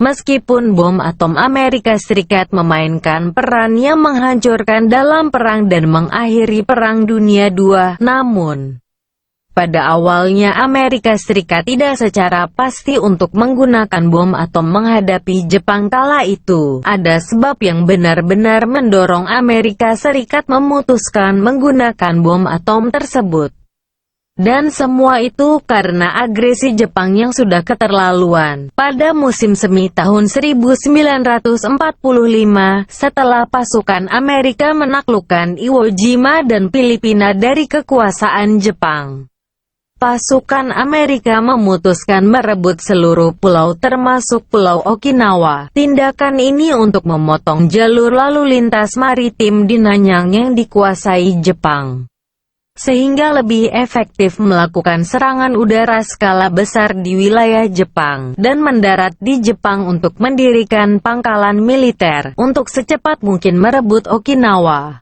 Meskipun bom atom Amerika Serikat memainkan peran yang menghancurkan dalam perang dan mengakhiri Perang Dunia II, namun pada awalnya Amerika Serikat tidak secara pasti untuk menggunakan bom atom menghadapi Jepang kala itu. Ada sebab yang benar-benar mendorong Amerika Serikat memutuskan menggunakan bom atom tersebut. Dan semua itu karena agresi Jepang yang sudah keterlaluan. Pada musim semi tahun 1945, setelah pasukan Amerika menaklukkan Iwo Jima dan Filipina dari kekuasaan Jepang, pasukan Amerika memutuskan merebut seluruh pulau termasuk Pulau Okinawa. Tindakan ini untuk memotong jalur lalu lintas maritim di Nanyang yang dikuasai Jepang, sehingga lebih efektif melakukan serangan udara skala besar di wilayah Jepang, dan mendarat di Jepang untuk mendirikan pangkalan militer, untuk secepat mungkin merebut Okinawa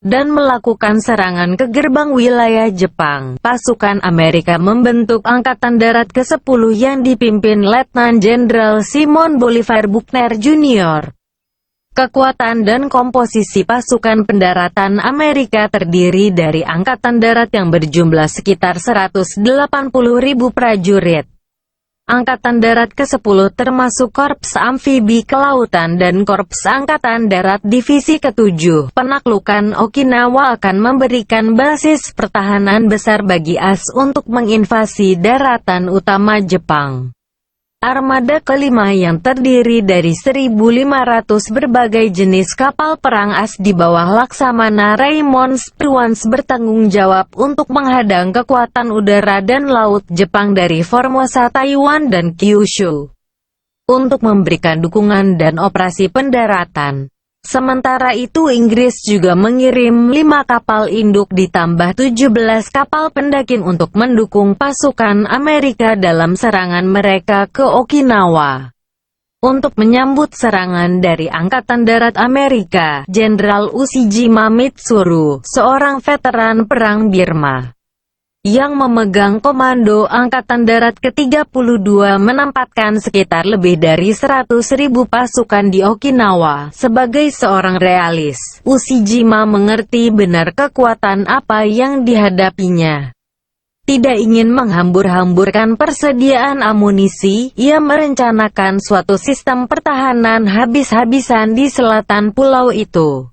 dan melakukan serangan ke gerbang wilayah Jepang. Pasukan Amerika membentuk Angkatan Darat ke-10 yang dipimpin Letnan Jenderal Simon Bolivar Buckner Jr. Kekuatan dan komposisi pasukan pendaratan Amerika terdiri dari Angkatan Darat yang berjumlah sekitar 180.000 prajurit. Angkatan Darat ke-10 termasuk Korps Amfibi Kelautan dan Korps Angkatan Darat Divisi ke-7. Penaklukan Okinawa akan memberikan basis pertahanan besar bagi AS untuk menginvasi daratan utama Jepang. Armada kelima yang terdiri dari 1.500 berbagai jenis kapal perang AS di bawah Laksamana Raymond Spruance bertanggung jawab untuk menghadang kekuatan udara dan laut Jepang dari Formosa, Taiwan dan Kyushu untuk memberikan dukungan dan operasi pendaratan. Sementara itu Inggris juga mengirim 5 kapal induk ditambah 17 kapal pendakin untuk mendukung pasukan Amerika dalam serangan mereka ke Okinawa. Untuk menyambut serangan dari Angkatan Darat Amerika, Jenderal Ushijima Mitsuru, seorang veteran perang Birma yang memegang komando Angkatan Darat ke-32, menempatkan sekitar lebih dari 100.000 pasukan di Okinawa. Sebagai seorang realis, Ushijima mengerti benar kekuatan apa yang dihadapinya. Tidak ingin menghambur-hamburkan persediaan amunisi, ia merencanakan suatu sistem pertahanan habis-habisan di selatan pulau itu.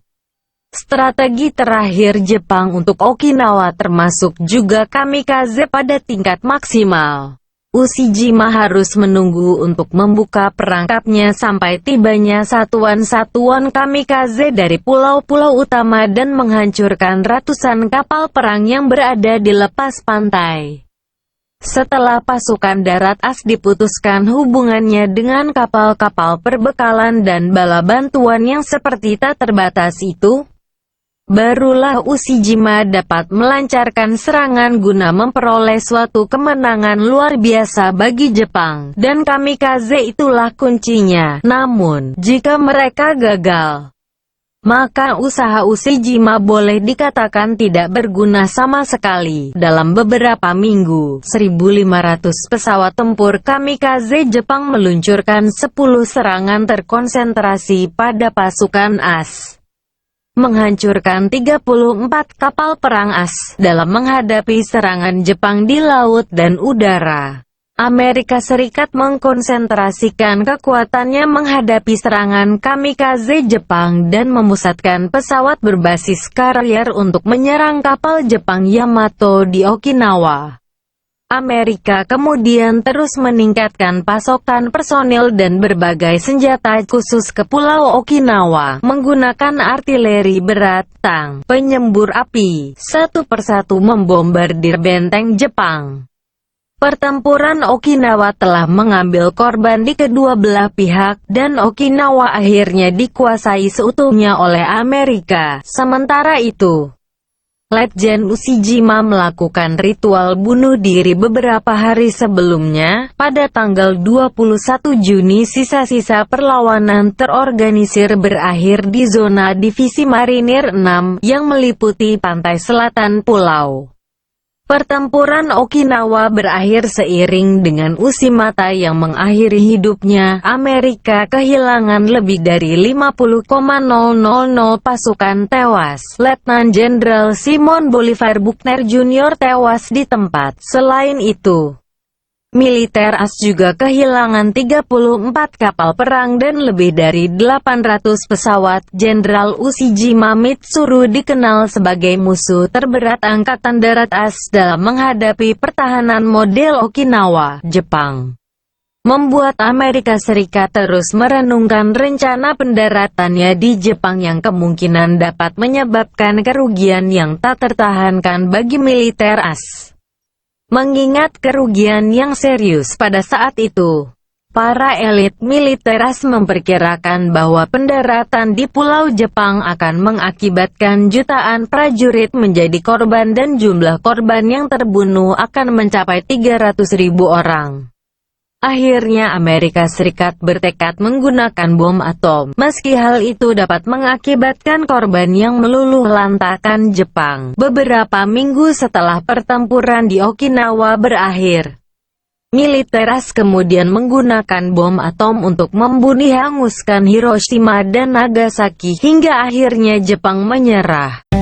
Strategi terakhir Jepang untuk Okinawa termasuk juga kamikaze pada tingkat maksimal. Ushijima harus menunggu untuk membuka perangkapnya sampai tibanya satuan-satuan kamikaze dari pulau-pulau utama dan menghancurkan ratusan kapal perang yang berada di lepas pantai. Setelah pasukan darat AS diputuskan hubungannya dengan kapal-kapal perbekalan dan bala bantuan yang seperti tak terbatas itu, barulah Ushijima dapat melancarkan serangan guna memperoleh suatu kemenangan luar biasa bagi Jepang, dan kamikaze itulah kuncinya. Namun, jika mereka gagal, maka usaha Ushijima boleh dikatakan tidak berguna sama sekali. Dalam beberapa minggu, 1.500 pesawat tempur kamikaze Jepang meluncurkan 10 serangan terkonsentrasi pada pasukan AS, menghancurkan 34 kapal perang AS dalam menghadapi serangan Jepang di laut dan udara. Amerika Serikat mengkonsentrasikan kekuatannya menghadapi serangan kamikaze Jepang dan memusatkan pesawat berbasis karier untuk menyerang kapal Jepang Yamato di Okinawa. Amerika kemudian terus meningkatkan pasokan personil dan berbagai senjata khusus ke Pulau Okinawa, menggunakan artileri berat, tank, penyembur api, satu persatu membombardir benteng Jepang. Pertempuran Okinawa telah mengambil korban di kedua belah pihak, dan Okinawa akhirnya dikuasai seutuhnya oleh Amerika. Sementara itu, Letjen Ushijima melakukan ritual bunuh diri beberapa hari sebelumnya. Pada tanggal 21 Juni sisa-sisa perlawanan terorganisir berakhir di zona Divisi Marinir 6 yang meliputi pantai selatan pulau. Pertempuran Okinawa berakhir seiring dengan Ushimata yang mengakhiri hidupnya. Amerika kehilangan lebih dari 50,000 pasukan tewas. Letnan Jenderal Simon Bolivar Buckner Jr. tewas di tempat. Selain itu, militer AS juga kehilangan 34 kapal perang dan lebih dari 800 pesawat. Jenderal Ushijima Mitsuru dikenal sebagai musuh terberat Angkatan Darat AS dalam menghadapi pertahanan model Okinawa, Jepang. Membuat Amerika Serikat terus merenungkan rencana pendaratannya di Jepang yang kemungkinan dapat menyebabkan kerugian yang tak tertahankan bagi militer AS. Mengingat kerugian yang serius pada saat itu, para elit militer AS memperkirakan bahwa pendaratan di Pulau Jepang akan mengakibatkan jutaan prajurit menjadi korban dan jumlah korban yang terbunuh akan mencapai 300.000 orang. Akhirnya Amerika Serikat bertekad menggunakan bom atom, meski hal itu dapat mengakibatkan korban yang meluluh lantakan Jepang. Beberapa minggu setelah pertempuran di Okinawa berakhir, militer AS kemudian menggunakan bom atom untuk membunuh hanguskan Hiroshima dan Nagasaki, hingga akhirnya Jepang menyerah.